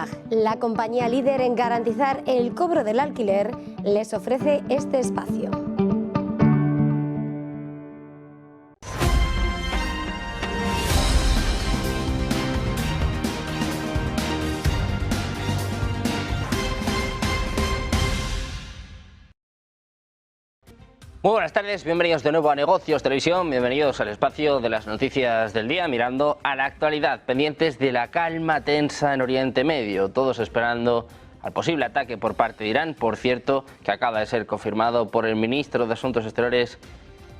Mag, la compañía líder en garantizar el cobro del alquiler, les ofrece este espacio. Muy buenas tardes, bienvenidos de nuevo a Negocios Televisión, bienvenidos al espacio de las noticias del día, mirando a la actualidad, pendientes de la calma tensa en Oriente Medio, todos esperando al posible ataque por parte de Irán, por cierto, que acaba de ser confirmado por el ministro de Asuntos Exteriores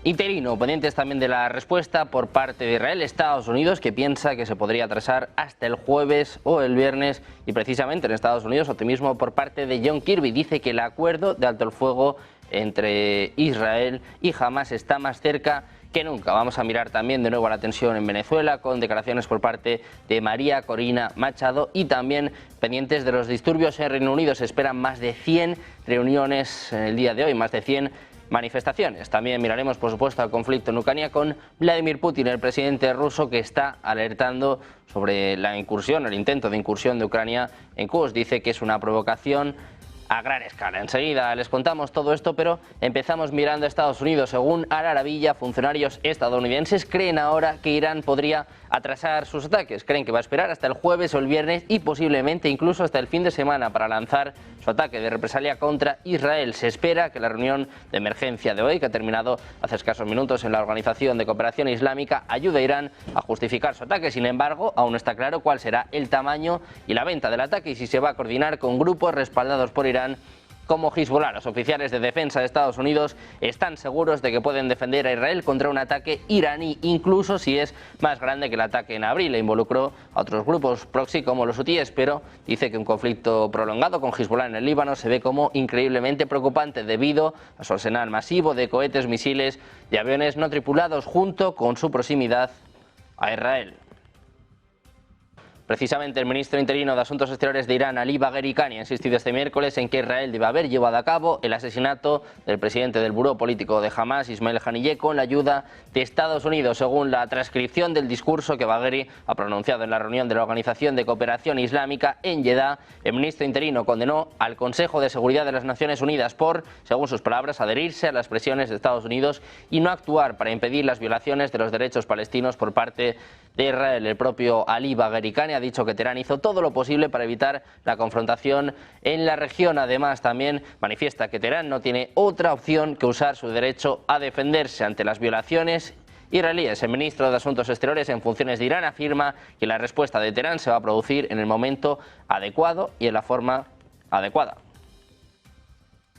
interino, pendientes también de la respuesta por parte de Israel, Estados Unidos, que piensa que se podría atrasar hasta el jueves o el viernes, y precisamente en Estados Unidos, optimismo por parte de John Kirby, dice que el acuerdo de alto el fuego entre Israel y Hamás está más cerca que nunca. Vamos a mirar también de nuevo a la tensión en Venezuela, con declaraciones por parte de María Corina Machado, y también pendientes de los disturbios en Reino Unido. Se esperan más de 100 reuniones en el día de hoy, más de 100 manifestaciones. También miraremos, por supuesto, al conflicto en Ucrania con Vladimir Putin, el presidente ruso, que está alertando sobre la incursión, el intento de incursión de Ucrania en Kursk. Dice que es una provocación a gran escala. Enseguida les contamos todo esto, pero empezamos mirando a Estados Unidos. Según Al Arabiya, funcionarios estadounidenses creen ahora que Irán podría atrasar sus ataques. Creen que va a esperar hasta el jueves o el viernes y posiblemente incluso hasta el fin de semana para lanzar su ataque de represalia contra Israel. Se espera que la reunión de emergencia de hoy, que ha terminado hace escasos minutos en la Organización de Cooperación Islámica, ayude a Irán a justificar su ataque. Sin embargo, aún no está claro cuál será el tamaño y la venta del ataque y si se va a coordinar con grupos respaldados por Irán como Hezbollah. Los oficiales de defensa de Estados Unidos están seguros de que pueden defender a Israel contra un ataque iraní, incluso si es más grande que el ataque en abril e involucró a otros grupos proxy como los hutíes, pero dice que un conflicto prolongado con Hezbollah en el Líbano se ve como increíblemente preocupante debido a su arsenal masivo de cohetes, misiles y aviones no tripulados, junto con su proximidad a Israel. Precisamente el ministro interino de Asuntos Exteriores de Irán, Ali Bagheri Kani, ha insistido este miércoles en que Israel debe haber llevado a cabo el asesinato del presidente del Buró Político de Hamás, Ismail Haniyeh, con la ayuda de Estados Unidos. Según la transcripción del discurso que Bagheri ha pronunciado en la reunión de la Organización de Cooperación Islámica en Jeddah, el ministro interino condenó al Consejo de Seguridad de las Naciones Unidas por, según sus palabras, adherirse a las presiones de Estados Unidos y no actuar para impedir las violaciones de los derechos palestinos por parte de Israel. El propio Ali Bagheri Kani ha dicho que Teherán hizo todo lo posible para evitar la confrontación en la región. Además, también manifiesta que Teherán no tiene otra opción que usar su derecho a defenderse ante las violaciones israelíes. El ministro de Asuntos Exteriores en funciones de Irán afirma que la respuesta de Teherán se va a producir en el momento adecuado y en la forma adecuada.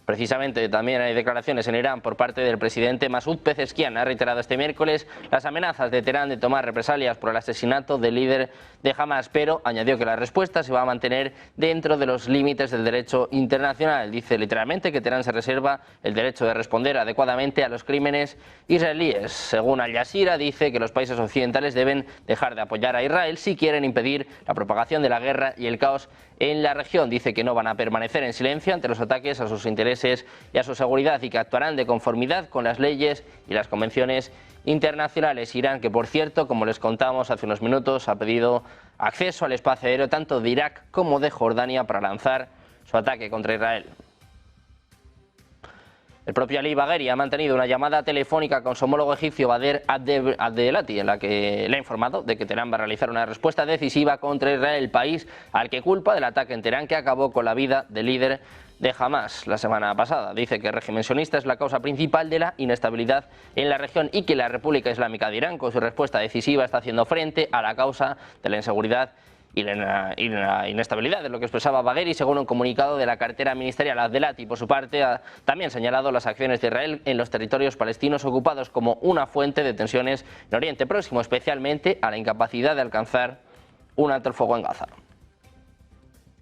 Precisamente también hay declaraciones en Irán por parte del presidente Masoud Pezeshkian. Ha reiterado este miércoles las amenazas de Teherán de tomar represalias por el asesinato del líder de Hamás, pero añadió que la respuesta se va a mantener dentro de los límites del derecho internacional. Dice literalmente que Teherán se reserva el derecho de responder adecuadamente a los crímenes israelíes. Según Al Jazeera, dice que los países occidentales deben dejar de apoyar a Israel si quieren impedir la propagación de la guerra y el caos en la región. Dice que no van a permanecer en silencio ante los ataques a sus intereses y a su seguridad y que actuarán de conformidad con las leyes y las convenciones internacionales. Irán, que por cierto, como les contamos hace unos minutos, ha pedido acceso al espacio aéreo tanto de Irak como de Jordania para lanzar su ataque contra Israel. El propio Ali Bagheri ha mantenido una llamada telefónica con su homólogo egipcio Bader Abdelati, en la que le ha informado de que Teherán va a realizar una respuesta decisiva contra Israel, el país al que culpa del ataque en Teherán que acabó con la vida del líder de Hamás la semana pasada. Dice que el régimen sionista es la causa principal de la inestabilidad en la región y que la República Islámica de Irán, con su respuesta decisiva, está haciendo frente a la causa de la inseguridad y la inestabilidad, de lo que expresaba Bagheri, según un comunicado de la cartera ministerial. Abdelati, por su parte, ha también señalado las acciones de Israel en los territorios palestinos ocupados como una fuente de tensiones en Oriente Próximo, especialmente a la incapacidad de alcanzar un alto el fuego en Gaza.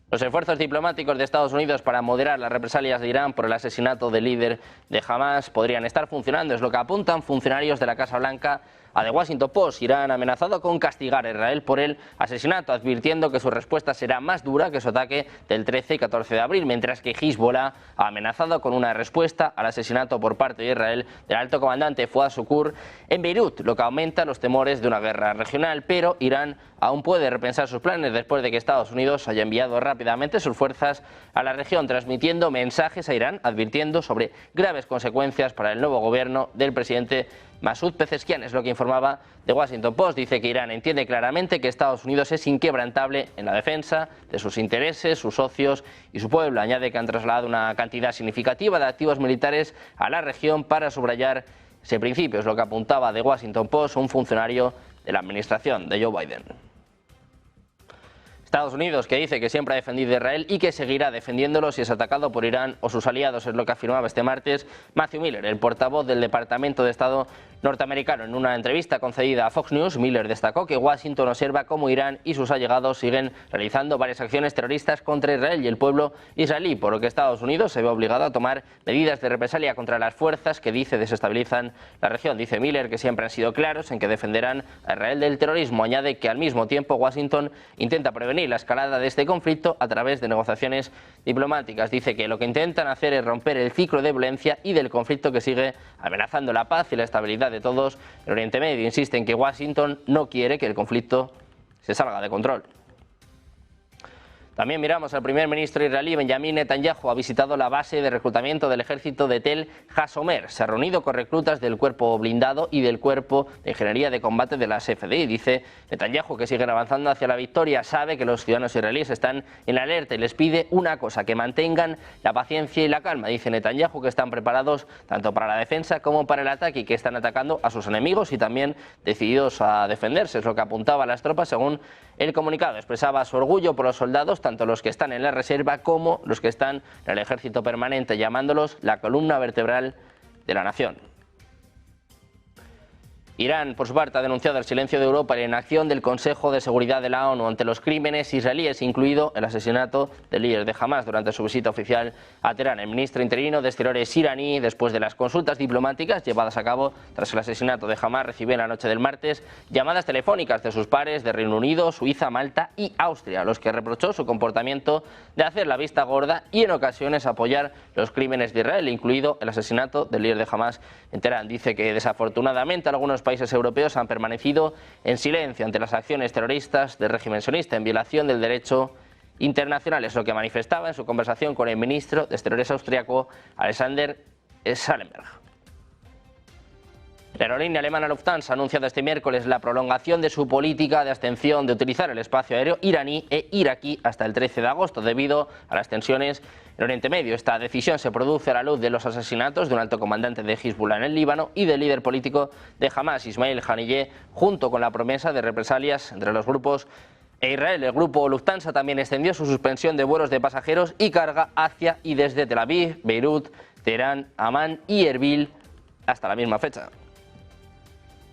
Los esfuerzos diplomáticos de Estados Unidos para moderar las represalias de Irán por el asesinato del líder de Hamás podrían estar funcionando, es lo que apuntan funcionarios de la Casa Blanca a The Washington Post. Irán ha amenazado con castigar a Israel por el asesinato, advirtiendo que su respuesta será más dura que su ataque del 13 y 14 de abril, mientras que Hezbollah ha amenazado con una respuesta al asesinato por parte de Israel del alto comandante Fuad Shukr en Beirut, lo que aumenta los temores de una guerra regional. Pero Irán aún puede repensar sus planes después de que Estados Unidos haya enviado rápidamente sus fuerzas a la región, transmitiendo mensajes a Irán advirtiendo sobre graves consecuencias para el nuevo gobierno del presidente Masoud Pezeshkian. Es lo que informaba The Washington Post. Dice que Irán entiende claramente que Estados Unidos es inquebrantable en la defensa de sus intereses, sus socios y su pueblo. Añade que han trasladado una cantidad significativa de activos militares a la región para subrayar ese principio. Es lo que apuntaba The Washington Post, un funcionario de la administración de Joe Biden. Estados Unidos, que dice que siempre ha defendido a Israel y que seguirá defendiéndolo si es atacado por Irán o sus aliados, es lo que afirmaba este martes Matthew Miller, el portavoz del Departamento de Estado norteamericano. En una entrevista concedida a Fox News, Miller destacó que Washington observa cómo Irán y sus allegados siguen realizando varias acciones terroristas contra Israel y el pueblo israelí, por lo que Estados Unidos se ve obligado a tomar medidas de represalia contra las fuerzas que dice desestabilizan la región. Dice Miller que siempre han sido claros en que defenderán a Israel del terrorismo. Añade que al mismo tiempo Washington intenta prevenir la escalada de este conflicto a través de negociaciones diplomáticas. Dice que lo que intentan hacer es romper el ciclo de violencia y del conflicto que sigue amenazando la paz y la estabilidad de todos en Oriente Medio. Insiste en que Washington no quiere que el conflicto se salga de control. También miramos al primer ministro israelí Benjamin Netanyahu. Ha visitado la base de reclutamiento del ejército de Tel Hashomer. Se ha reunido con reclutas del cuerpo blindado y del cuerpo de ingeniería de combate de la CFDI. Dice Netanyahu que siguen avanzando hacia la victoria. Sabe que los ciudadanos israelíes están en alerta y les pide una cosa: que mantengan la paciencia y la calma. Dice Netanyahu que están preparados tanto para la defensa como para el ataque y que están atacando a sus enemigos y también decididos a defenderse. Es lo que apuntaba a las tropas. Según el comunicado, expresaba su orgullo por los soldados, tanto los que están en la reserva como los que están en el ejército permanente, llamándolos la columna vertebral de la nación. Irán, por su parte, ha denunciado el silencio de Europa y la inacción del Consejo de Seguridad de la ONU ante los crímenes israelíes, incluido el asesinato del líder de Hamas durante su visita oficial a Teherán. El ministro interino de Exteriores iraní, después de las consultas diplomáticas llevadas a cabo tras el asesinato de Hamas, recibió en la noche del martes llamadas telefónicas de sus pares de Reino Unido, Suiza, Malta y Austria, a los que reprochó su comportamiento de hacer la vista gorda y en ocasiones apoyar los crímenes de Israel, incluido el asesinato del líder de Hamas en Teherán. Dice que desafortunadamente algunos países europeos han permanecido en silencio ante las acciones terroristas del régimen sionista en violación del derecho internacional. Es lo que manifestaba en su conversación con el ministro de Exteriores austriaco Alexander Schallenberg. La aerolínea alemana Lufthansa ha anunciado este miércoles la prolongación de su política de abstención de utilizar el espacio aéreo iraní e iraquí hasta el 13 de agosto debido a las tensiones en Oriente Medio. Esta decisión se produce a la luz de los asesinatos de un alto comandante de Hezbollah en el Líbano y del líder político de Hamas, Ismail Haniyeh, junto con la promesa de represalias entre los grupos e Israel. El grupo Lufthansa también extendió su suspensión de vuelos de pasajeros y carga hacia y desde Tel Aviv, Beirut, Teherán, Amán y Erbil hasta la misma fecha.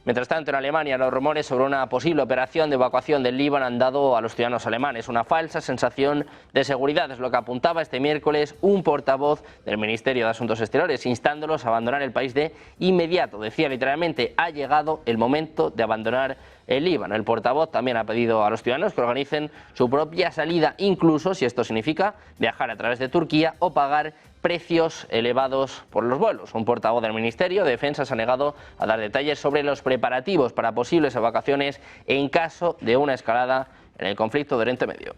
Mientras tanto, en Alemania, los rumores sobre una posible operación de evacuación del Líbano han dado a los ciudadanos alemanes una falsa sensación de seguridad. Es lo que apuntaba este miércoles un portavoz del Ministerio de Asuntos Exteriores, instándolos a abandonar el país de inmediato. Decía literalmente: ha llegado el momento de abandonar el Líbano. El portavoz también ha pedido a los ciudadanos que organicen su propia salida, incluso si esto significa viajar a través de Turquía o pagar precios elevados por los vuelos. Un portavoz del Ministerio de Defensa se ha negado a dar detalles sobre los preparativos para posibles evacuaciones en caso de una escalada en el conflicto de Oriente Medio.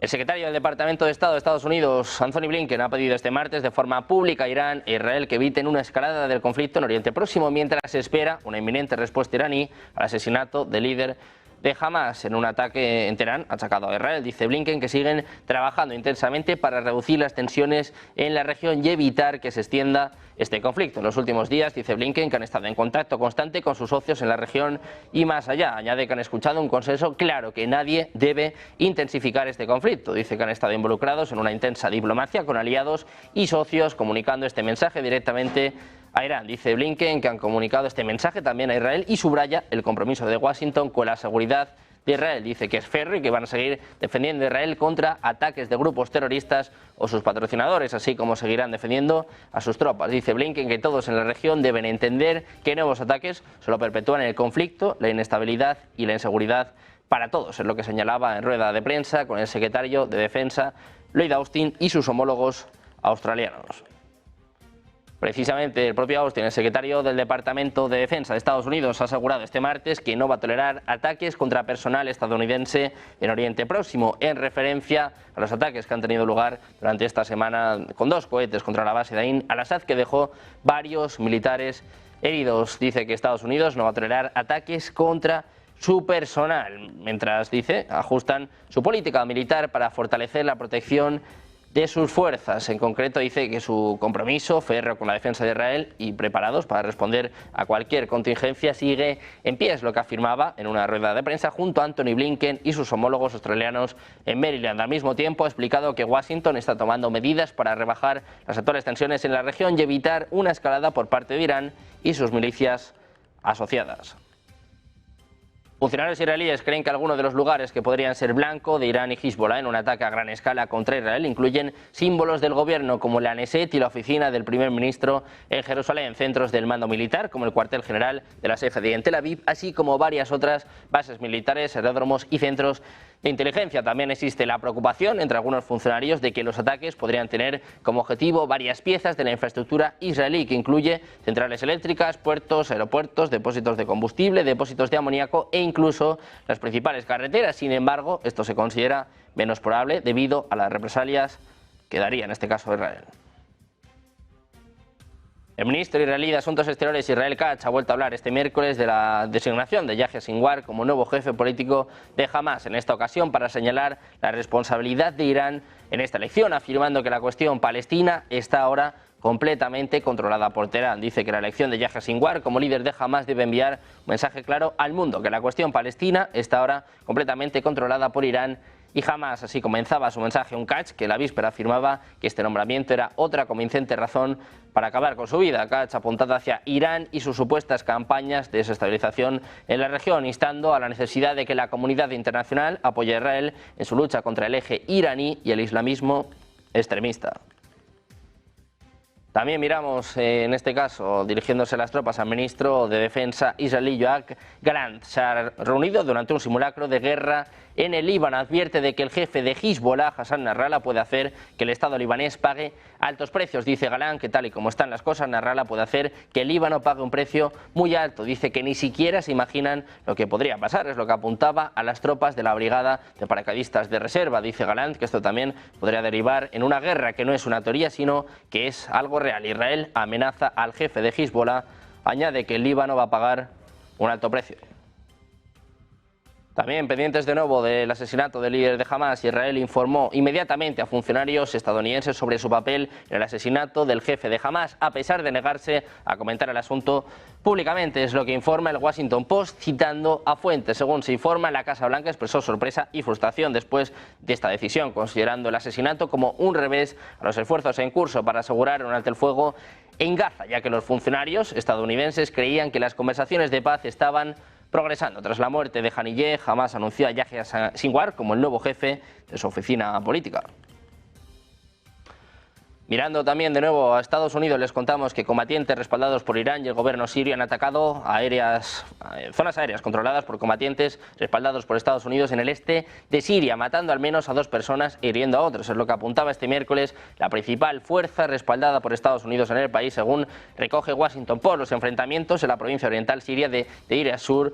El secretario del Departamento de Estado de Estados Unidos, Anthony Blinken, ha pedido este martes de forma pública a Irán e Israel que eviten una escalada del conflicto en Oriente Próximo, mientras se espera una inminente respuesta iraní al asesinato del líder de Hamas en un ataque en Teherán achacado a Israel. Dice Blinken que siguen trabajando intensamente para reducir las tensiones en la región y evitar que se extienda este conflicto. En los últimos días, dice Blinken, que han estado en contacto constante con sus socios en la región y más allá. Añade que han escuchado un consenso claro que nadie debe intensificar este conflicto. Dice que han estado involucrados en una intensa diplomacia con aliados y socios, comunicando este mensaje directamente a Irán. Dice Blinken que han comunicado este mensaje también a Israel y subraya el compromiso de Washington con la seguridad de Israel. Dice que es férreo y que van a seguir defendiendo a Israel contra ataques de grupos terroristas o sus patrocinadores, así como seguirán defendiendo a sus tropas. Dice Blinken que todos en la región deben entender que nuevos ataques solo perpetúan el conflicto, la inestabilidad y la inseguridad para todos, es lo que señalaba en rueda de prensa con el secretario de Defensa, Lloyd Austin, y sus homólogos australianos. Precisamente el propio Austin, el secretario del Departamento de Defensa de Estados Unidos, ha asegurado este martes que no va a tolerar ataques contra personal estadounidense en Oriente Próximo, en referencia a los ataques que han tenido lugar durante esta semana con 2 cohetes contra la base de Ain al-Assad, que dejó varios militares heridos. Dice que Estados Unidos no va a tolerar ataques contra su personal, mientras, dice, ajustan su política militar para fortalecer la protección de sus fuerzas. En concreto, dice que su compromiso férreo con la defensa de Israel y preparados para responder a cualquier contingencia sigue en pie, es lo que afirmaba en una rueda de prensa junto a Antony Blinken y sus homólogos australianos en Maryland. Al mismo tiempo, ha explicado que Washington está tomando medidas para rebajar las actuales tensiones en la región y evitar una escalada por parte de Irán y sus milicias asociadas. Funcionarios israelíes creen que algunos de los lugares que podrían ser blanco de Irán y Hezbollah en un ataque a gran escala contra Israel incluyen símbolos del gobierno como la Knesset y la oficina del primer ministro en Jerusalén, centros del mando militar como el cuartel general de la CFDI en Tel Aviv, así como varias otras bases militares, aeródromos y centros de inteligencia. También existe la preocupación entre algunos funcionarios de que los ataques podrían tener como objetivo varias piezas de la infraestructura israelí, que incluye centrales eléctricas, puertos, aeropuertos, depósitos de combustible, depósitos de amoníaco e incluso las principales carreteras. Sin embargo, esto se considera menos probable debido a las represalias que daría en este caso Israel. El ministro israelí de Asuntos Exteriores, Israel Katz, ha vuelto a hablar este miércoles de la designación de Yahya Sinwar como nuevo jefe político de Hamas, en esta ocasión para señalar la responsabilidad de Irán en esta elección, afirmando que la cuestión palestina está ahora completamente controlada por Teherán. Dice que la elección de Yahya Sinwar como líder de Hamas debe enviar un mensaje claro al mundo, que la cuestión palestina está ahora completamente controlada por Irán y Hamas. Así comenzaba su mensaje un Katz, que la víspera afirmaba que este nombramiento era otra convincente razón para acabar con su vida. Katz apuntado hacia Irán y sus supuestas campañas de desestabilización en la región, instando a la necesidad de que la comunidad internacional apoye a Israel en su lucha contra el eje iraní y el islamismo extremista. También miramos, en este caso, dirigiéndose las tropas al ministro de Defensa israelí Yoav Gallant. Se ha reunido durante un simulacro de guerra en el Líbano. Advierte de que el jefe de Hezbollah, Hassan Nasrallah, puede hacer que el Estado libanés pague altos precios. Dice Gallant que tal y como están las cosas, Nasrallah puede hacer que el Líbano pague un precio muy alto. Dice que ni siquiera se imaginan lo que podría pasar. Es lo que apuntaba a las tropas de la brigada de paracaidistas de reserva. Dice Gallant que esto también podría derivar en una guerra que no es una teoría, sino que es algo real. Israel amenaza al jefe de Hezbollah, añade que el Líbano va a pagar un alto precio. También pendientes de nuevo del asesinato del líder de Hamas, Israel informó inmediatamente a funcionarios estadounidenses sobre su papel en el asesinato del jefe de Hamas, a pesar de negarse a comentar el asunto públicamente. Es lo que informa el Washington Post, citando a fuentes. Según se informa, la Casa Blanca expresó sorpresa y frustración después de esta decisión, considerando el asesinato como un revés a los esfuerzos en curso para asegurar un alto el fuego en Gaza, ya que los funcionarios estadounidenses creían que las conversaciones de paz estaban progresando. Tras la muerte de Haniyeh, Hamas anunció a Yahya Sinwar como el nuevo jefe de su oficina política. Mirando también de nuevo a Estados Unidos, les contamos que combatientes respaldados por Irán y el gobierno sirio han atacado zonas aéreas controladas por combatientes respaldados por Estados Unidos en el este de Siria, matando al menos a 2 personas e hiriendo a otros. Es lo que apuntaba este miércoles la principal fuerza respaldada por Estados Unidos en el país, según recoge Washington Post. Los enfrentamientos en la provincia oriental siria de Deir ez-Zor,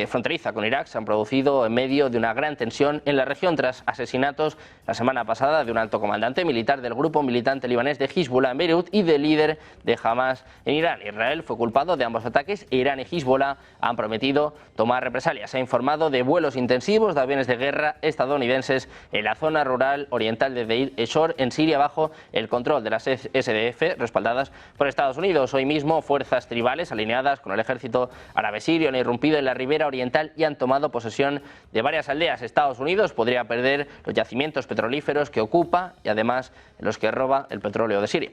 fronteriza con Irak, se han producido en medio de una gran tensión en la región tras asesinatos la semana pasada de un alto comandante militar del grupo militante libanés de Hezbollah en Beirut y del líder de Hamas en Irán. Israel fue culpado de ambos ataques e Irán y Hezbollah han prometido tomar represalias. Se ha informado de vuelos intensivos de aviones de guerra estadounidenses en la zona rural oriental de Deir ez-Zor en Siria bajo el control de las SDF respaldadas por Estados Unidos. Hoy mismo fuerzas tribales alineadas con el ejército árabe sirio han irrumpido en la ribera oriental y han tomado posesión de varias aldeas. Estados Unidos podría perder los yacimientos petrolíferos que ocupa y además los que roba el petróleo de Siria.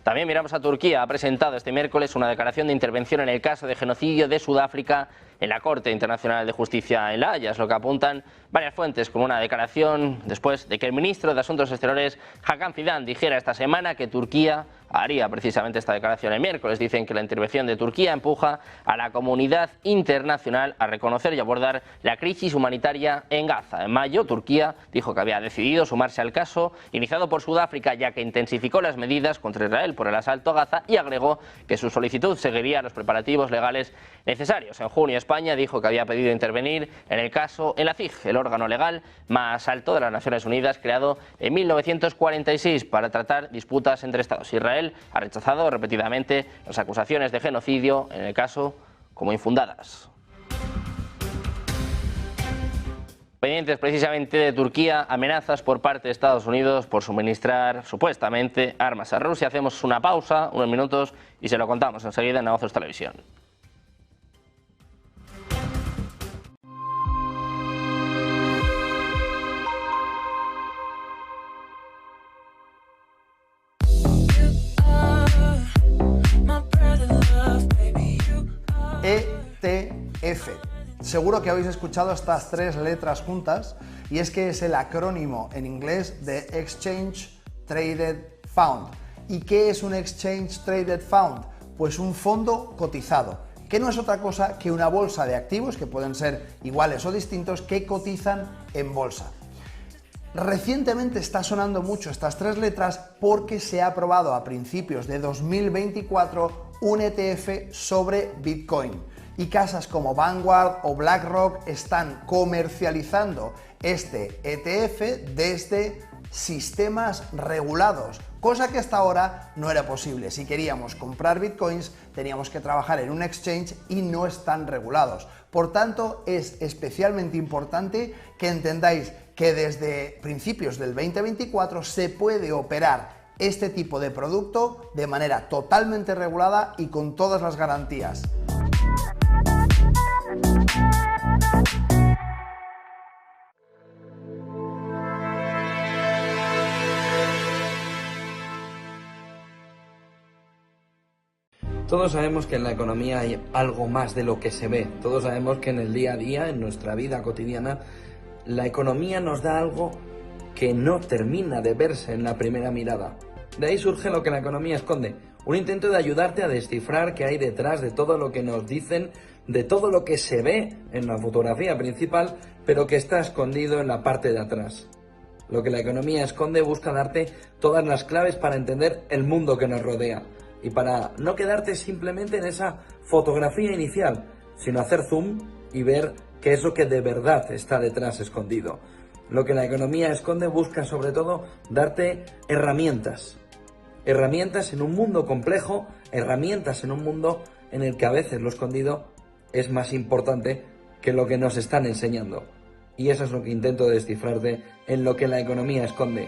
También miramos a Turquía. Ha presentado este miércoles una declaración de intervención en el caso de genocidio de Sudáfrica en la Corte Internacional de Justicia en La Haya. Es lo que apuntan varias fuentes, como una declaración después de que el ministro de Asuntos Exteriores, Hakan Fidan, dijera esta semana que Turquía haría precisamente esta declaración el miércoles. Dicen que la intervención de Turquía empuja a la comunidad internacional a reconocer y abordar la crisis humanitaria en Gaza. En mayo, Turquía dijo que había decidido sumarse al caso iniciado por Sudáfrica, ya que intensificó las medidas contra Israel por el asalto a Gaza, y agregó que su solicitud seguiría los preparativos legales necesarios. En junio, España dijo que había pedido intervenir en el caso en la CIG, el órgano legal más alto de las Naciones Unidas, creado en 1946 para tratar disputas entre Estados. Israel ha rechazado repetidamente las acusaciones de genocidio en el caso como infundadas. Pendientes precisamente de Turquía, amenazas por parte de Estados Unidos por suministrar supuestamente armas a Rusia. Hacemos una pausa, unos minutos, y se lo contamos enseguida en Negocios Televisión. ETF. Seguro que habéis escuchado estas tres letras juntas, y es que es el acrónimo en inglés de Exchange Traded Fund. ¿Y qué es un Exchange Traded Fund? Pues un fondo cotizado, que no es otra cosa que una bolsa de activos, que pueden ser iguales o distintos, que cotizan en bolsa. Recientemente está sonando mucho estas tres letras porque se ha aprobado a principios de 2024 un ETF sobre Bitcoin, y casas como Vanguard o BlackRock están comercializando este ETF desde sistemas regulados, cosa que hasta ahora no era posible. Si queríamos comprar Bitcoins teníamos que trabajar en un exchange y no están regulados. Por tanto, es especialmente importante que entendáis que desde principios del 2024 se puede operar este tipo de producto de manera totalmente regulada y con todas las garantías. Todos sabemos que en la economía hay algo más de lo que se ve. Todos sabemos que en el día a día, en nuestra vida cotidiana, la economía nos da algo que no termina de verse en la primera mirada. De ahí surge lo que la economía esconde. Un intento de ayudarte a descifrar qué hay detrás de todo lo que nos dicen, de todo lo que se ve en la fotografía principal, pero que está escondido en la parte de atrás. Lo que la economía esconde busca darte todas las claves para entender el mundo que nos rodea, y para no quedarte simplemente en esa fotografía inicial, sino hacer zoom y ver qué es lo que de verdad está detrás escondido. Lo que la economía esconde busca sobre todo darte herramientas en un mundo complejo, herramientas en un mundo en el que a veces lo escondido es más importante que lo que nos están enseñando. Y eso es lo que intento descifrarte en lo que la economía esconde.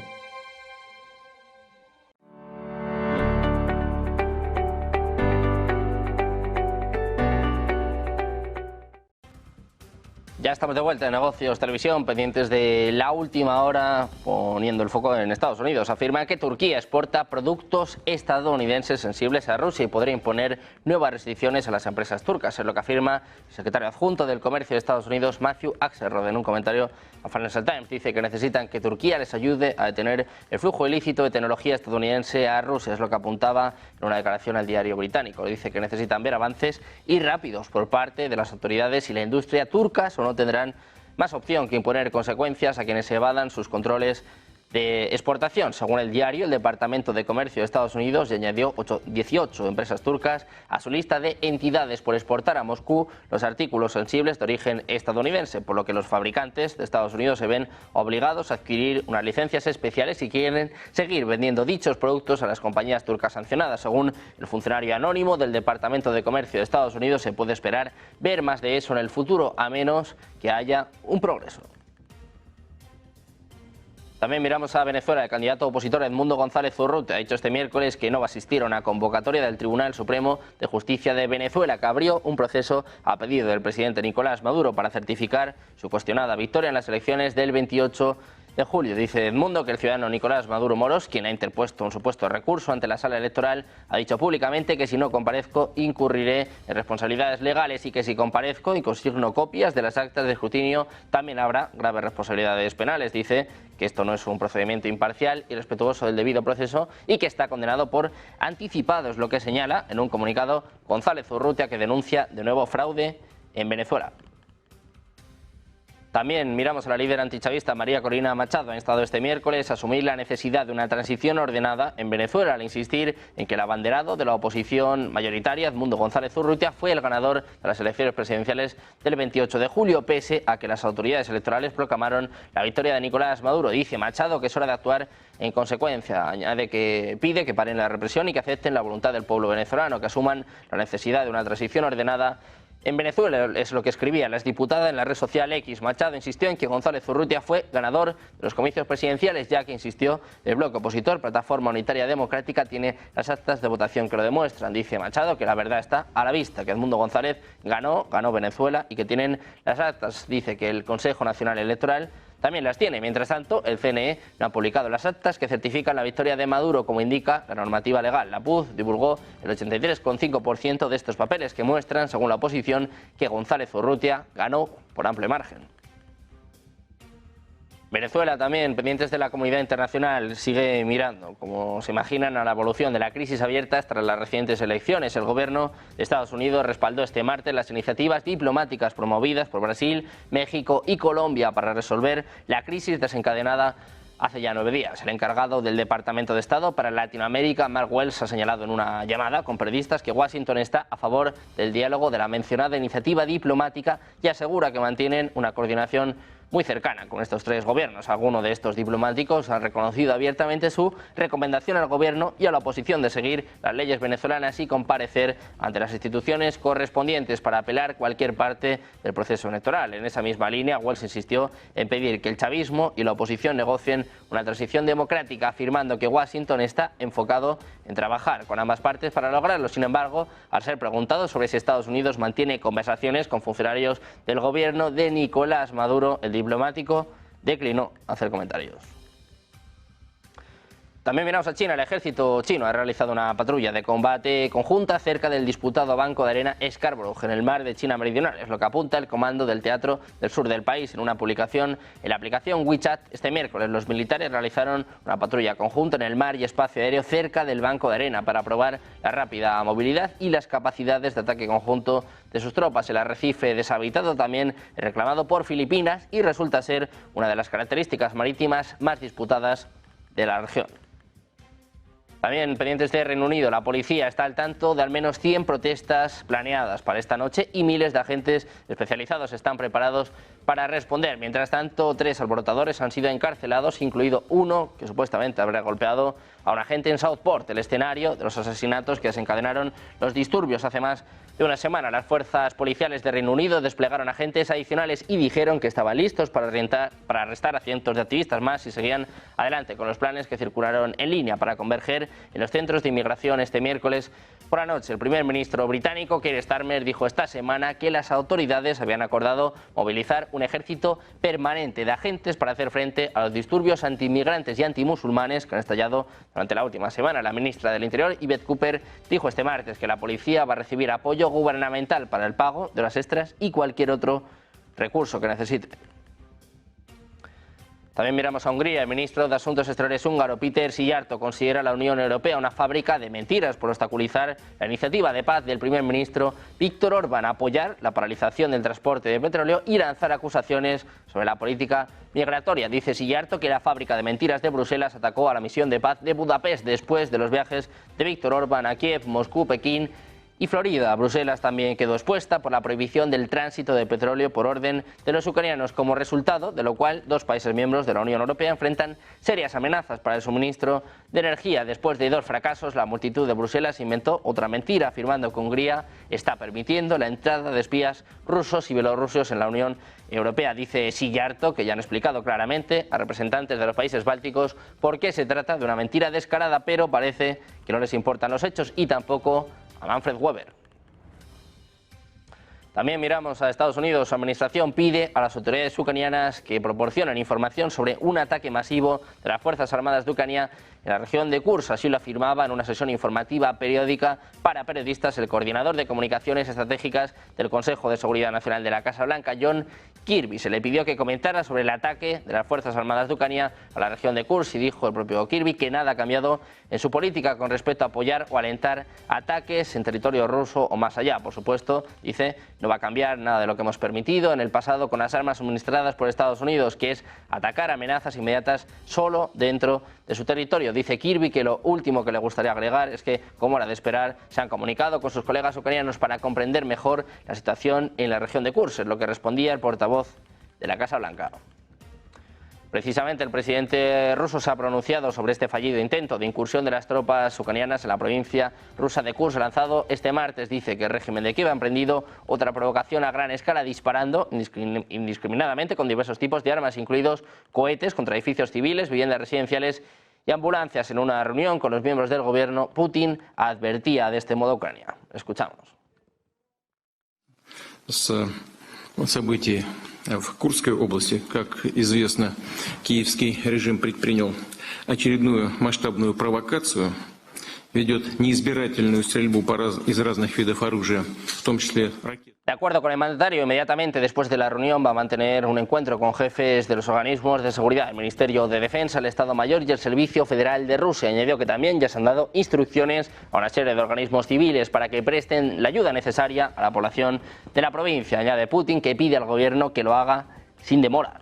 Ya estamos de vuelta en Negocios Televisión, pendientes de la última hora, poniendo el foco en Estados Unidos. Afirma que Turquía exporta productos estadounidenses sensibles a Rusia y podría imponer nuevas restricciones a las empresas turcas. Es lo que afirma el secretario adjunto del Comercio de Estados Unidos, Matthew Axelrod, en un comentario a Financial Times. Dice que necesitan que Turquía les ayude a detener el flujo ilícito de tecnología estadounidense a Rusia. Es lo que apuntaba en una declaración al diario británico. Dice que necesitan ver avances y rápidos por parte de las autoridades y la industria turcas, o no tendrán más opción que imponer consecuencias a quienes evadan sus controles de exportación. Según el diario, el Departamento de Comercio de Estados Unidos ya añadió 18 empresas turcas a su lista de entidades por exportar a Moscú los artículos sensibles de origen estadounidense, por lo que los fabricantes de Estados Unidos se ven obligados a adquirir unas licencias especiales si quieren seguir vendiendo dichos productos a las compañías turcas sancionadas. Según el funcionario anónimo del Departamento de Comercio de Estados Unidos, se puede esperar ver más de eso en el futuro, a menos que haya un progreso. También miramos a Venezuela. El candidato opositor Edmundo González Urrutia ha dicho este miércoles que no va a asistir a una convocatoria del Tribunal Supremo de Justicia de Venezuela, que abrió un proceso a pedido del presidente Nicolás Maduro para certificar su cuestionada victoria en las elecciones del 28 de julio. Dice Edmundo que el ciudadano Nicolás Maduro Moros, quien ha interpuesto un supuesto recurso ante la sala electoral, ha dicho públicamente que si no comparezco incurriré en responsabilidades legales y que si comparezco y consigno copias de las actas de escrutinio también habrá graves responsabilidades penales. Dice que esto no es un procedimiento imparcial y respetuoso del debido proceso y que está condenado por anticipado, es lo que señala en un comunicado González Urrutia, que denuncia de nuevo fraude en Venezuela. También miramos a la líder antichavista María Corina Machado. Ha instado este miércoles a asumir la necesidad de una transición ordenada en Venezuela, al insistir en que el abanderado de la oposición mayoritaria, Edmundo González Urrutia, fue el ganador de las elecciones presidenciales del 28 de julio, pese a que las autoridades electorales proclamaron la victoria de Nicolás Maduro. Dice Machado que es hora de actuar en consecuencia. Añade que pide que paren la represión y que acepten la voluntad del pueblo venezolano, que asuman la necesidad de una transición ordenada en Venezuela. Es lo que escribía la exdiputada en la red social X. Machado insistió en que González Urrutia fue ganador de los comicios presidenciales, ya que, insistió, el bloque opositor, Plataforma Unitaria Democrática, tiene las actas de votación que lo demuestran. Dice Machado que la verdad está a la vista, que Edmundo González ganó Venezuela y que tienen las actas. Dice que el Consejo Nacional Electoral también las tiene. Mientras tanto, el CNE no ha publicado las actas que certifican la victoria de Maduro, como indica la normativa legal. La PUD divulgó el 83,5% de estos papeles, que muestran, según la oposición, que González Urrutia ganó por amplio margen. Venezuela también, pendientes de la comunidad internacional, sigue mirando, como se imaginan, a la evolución de la crisis abierta tras las recientes elecciones. El gobierno de Estados Unidos respaldó este martes las iniciativas diplomáticas promovidas por Brasil, México y Colombia para resolver la crisis desencadenada hace ya 9 días. El encargado del Departamento de Estado para Latinoamérica, Mark Wells, ha señalado en una llamada con periodistas que Washington está a favor del diálogo de la mencionada iniciativa diplomática y asegura que mantienen una coordinación muy cercana con estos 3 gobiernos. Algunos de estos diplomáticos han reconocido abiertamente su recomendación al gobierno y a la oposición de seguir las leyes venezolanas y comparecer ante las instituciones correspondientes para apelar cualquier parte del proceso electoral. En esa misma línea, Wells insistió en pedir que el chavismo y la oposición negocien una transición democrática, afirmando que Washington está enfocado en trabajar con ambas partes para lograrlo. Sin embargo, al ser preguntado sobre si Estados Unidos mantiene conversaciones con funcionarios del gobierno de Nicolás Maduro, el diplomático declinó hacer comentarios. También miramos a China. El ejército chino ha realizado una patrulla de combate conjunta cerca del disputado banco de arena Scarborough, en el mar de China Meridional. Es lo que apunta el comando del teatro del sur del país en una publicación en la aplicación WeChat. Este miércoles los militares realizaron una patrulla conjunta en el mar y espacio aéreo cerca del banco de arena para probar la rápida movilidad y las capacidades de ataque conjunto de sus tropas. El arrecife deshabitado también es reclamado por Filipinas y resulta ser una de las características marítimas más disputadas de la región. También pendientes de Reino Unido, la policía está al tanto de al menos 100 protestas planeadas para esta noche y miles de agentes especializados están preparados para responder. Mientras tanto, 3 alborotadores han sido encarcelados, incluido uno que supuestamente habría golpeado a un agente en Southport, el escenario de los asesinatos que desencadenaron los disturbios hace más de una semana. Las fuerzas policiales de Reino Unido desplegaron agentes adicionales y dijeron que estaban listos para arrestar a cientos de activistas más y seguían adelante con los planes que circularon en línea para converger en los centros de inmigración este miércoles por la noche. El primer ministro británico, Keir Starmer, dijo esta semana que las autoridades habían acordado movilizar un ejército permanente de agentes para hacer frente a los disturbios antiinmigrantes y antimusulmanes que han estallado durante la última semana. La ministra del Interior, Yvette Cooper, dijo este martes que la policía va a recibir apoyo gubernamental para el pago de las extras y cualquier otro recurso que necesite. También miramos a Hungría. El ministro de Asuntos Exteriores húngaro, Péter Szijjártó, considera a la Unión Europea una fábrica de mentiras por obstaculizar la iniciativa de paz del primer ministro Viktor Orbán, apoyar la paralización del transporte de petróleo y lanzar acusaciones sobre la política migratoria. Dice Szijjártó que la fábrica de mentiras de Bruselas atacó a la misión de paz de Budapest después de los viajes de Viktor Orbán a Kiev, Moscú, Pekín y Florida. Bruselas también quedó expuesta por la prohibición del tránsito de petróleo por orden de los ucranianos, como resultado de lo cual 2 países miembros de la Unión Europea enfrentan serias amenazas para el suministro de energía. Después de 2 fracasos, la multitud de Bruselas inventó otra mentira, afirmando que Hungría está permitiendo la entrada de espías rusos y bielorrusos en la Unión Europea. Dice Szijjártó que ya han explicado claramente a representantes de los países bálticos por qué se trata de una mentira descarada, pero parece que no les importan los hechos y tampoco a Manfred Weber. También miramos a Estados Unidos. Su administración pide a las autoridades ucranianas que proporcionen información sobre un ataque masivo de las Fuerzas Armadas de Ucrania en la región de Kursk. Así lo afirmaba en una sesión informativa periódica para periodistas el coordinador de comunicaciones estratégicas del Consejo de Seguridad Nacional de la Casa Blanca, John Kirby. Se le pidió que comentara sobre el ataque de las Fuerzas Armadas de Ucrania a la región de Kursk y dijo el propio Kirby que nada ha cambiado en su política con respecto a apoyar o alentar ataques en territorio ruso o más allá. Por supuesto, dice, no va a cambiar nada de lo que hemos permitido en el pasado con las armas suministradas por Estados Unidos, que es atacar amenazas inmediatas solo dentro de su territorio. Dice Kirby que lo último que le gustaría agregar es que, como era de esperar, se han comunicado con sus colegas ucranianos para comprender mejor la situación en la región de Kursk, es lo que respondía el portavoz de la Casa Blanca. Precisamente el presidente ruso se ha pronunciado sobre este fallido intento de incursión de las tropas ucranianas en la provincia rusa de Kursk lanzado este martes. Dice que el régimen de Kiev ha emprendido otra provocación a gran escala disparando indiscriminadamente con diversos tipos de armas, incluidos cohetes contra edificios civiles, viviendas residenciales y ambulancias. En una reunión con los miembros del gobierno, Putin advertía de este modo a Ucrania. Escuchamos. Событий в Курской области, как известно, киевский режим предпринял очередную масштабную провокацию, ведет неизбирательную стрельбу из разных видов оружия, в том числе ракет. De acuerdo con el mandatario, inmediatamente después de la reunión va a mantener un encuentro con jefes de los organismos de seguridad, el Ministerio de Defensa, el Estado Mayor y el Servicio Federal de Rusia. Añadió que también ya se han dado instrucciones a una serie de organismos civiles para que presten la ayuda necesaria a la población de la provincia. Añade Putin que pide al gobierno que lo haga sin demora.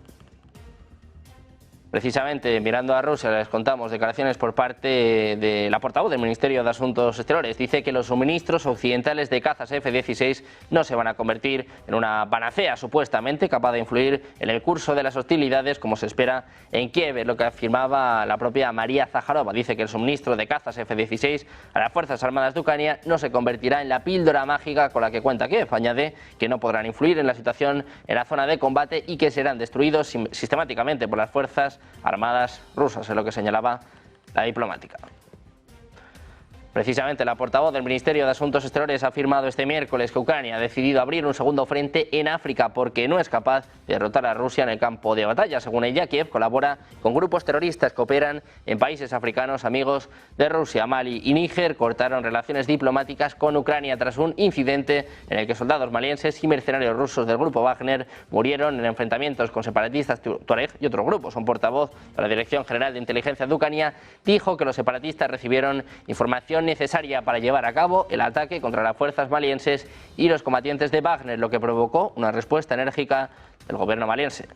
Precisamente mirando a Rusia les contamos declaraciones por parte de la portavoz del Ministerio de Asuntos Exteriores. Dice que los suministros occidentales de cazas F-16 no se van a convertir en una panacea supuestamente capaz de influir en el curso de las hostilidades como se espera en Kiev, es lo que afirmaba la propia María Zaharova. Dice que el suministro de cazas F-16 a las Fuerzas Armadas de Ucrania no se convertirá en la píldora mágica con la que cuenta Kiev. Añade que no podrán influir en la situación en la zona de combate y que serán destruidos sistemáticamente por las Fuerzas Armadas rusas, es lo que señalaba la diplomática. Precisamente la portavoz del Ministerio de Asuntos Exteriores ha afirmado este miércoles que Ucrania ha decidido abrir un segundo frente en África porque no es capaz de derrotar a Rusia en el campo de batalla. Según ella, Kiev colabora con grupos terroristas que operan en países africanos amigos de Rusia. Mali y Níger cortaron relaciones diplomáticas con Ucrania tras un incidente en el que soldados malienses y mercenarios rusos del grupo Wagner murieron en enfrentamientos con separatistas Tuareg y otros grupos. Un portavoz de la Dirección General de Inteligencia de Ucrania dijo que los separatistas recibieron información necesaria para llevar a cabo el ataque contra las fuerzas malienses y los combatientes de Wagner, lo que provocó una respuesta enérgica del gobierno maliense.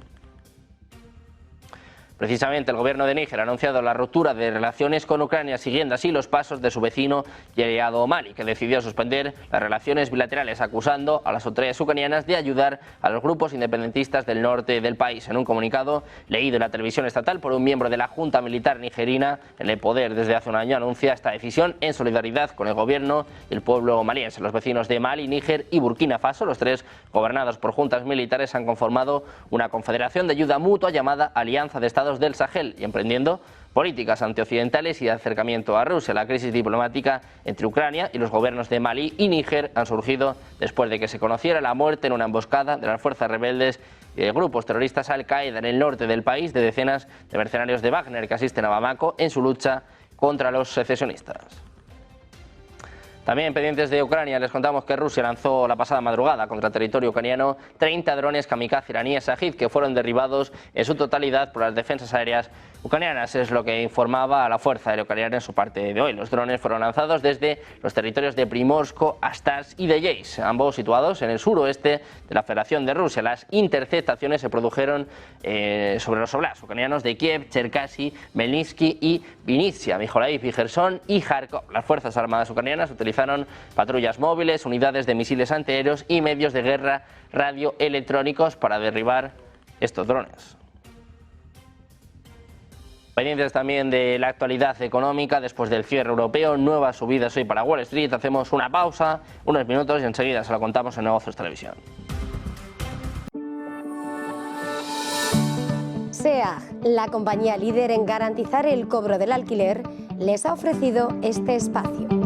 Precisamente el gobierno de Níger ha anunciado la ruptura de relaciones con Ucrania, siguiendo así los pasos de su vecino y aliado Mali, que decidió suspender las relaciones bilaterales, acusando a las autoridades ucranianas de ayudar a los grupos independentistas del norte del país. En un comunicado leído en la televisión estatal por un miembro de la Junta Militar nigerina en el poder desde hace un año, anuncia esta decisión en solidaridad con el gobierno y el pueblo maliense. Los vecinos de Mali, Níger y Burkina Faso, los tres gobernados por juntas militares, han conformado una confederación de ayuda mutua llamada Alianza de Estados del Sahel y emprendiendo políticas antioccidentales y de acercamiento a Rusia. La crisis diplomática entre Ucrania y los gobiernos de Mali y Níger han surgido después de que se conociera la muerte en una emboscada de las fuerzas rebeldes y de grupos terroristas Al-Qaeda en el norte del país de decenas de mercenarios de Wagner que asisten a Bamako en su lucha contra los secesionistas. También pendientes de Ucrania les contamos que Rusia lanzó la pasada madrugada contra territorio ucraniano 30 drones kamikaze iraníes Shahid que fueron derribados en su totalidad por las defensas aéreas ucranianas, es lo que informaba a la Fuerza Aérea Ucraniana en su parte de hoy. Los drones fueron lanzados desde los territorios de Primorsko, Astars y de Yeisk, ambos situados en el suroeste de la Federación de Rusia. Las interceptaciones se produjeron sobre los oblasts ucranianos de Kiev, Cherkasy, Melnytsky y Vinnytsia, Mykolaiv y Gerson y Kharkov. Las Fuerzas Armadas ucranianas utilizaron patrullas móviles, unidades de misiles antiaéreos y medios de guerra radioelectrónicos para derribar estos drones. Pendientes también de la actualidad económica después del cierre europeo, nuevas subidas hoy para Wall Street. Hacemos una pausa, unos minutos y enseguida se lo contamos en Negocios Televisión. SEAG, la compañía líder en garantizar el cobro del alquiler, les ha ofrecido este espacio.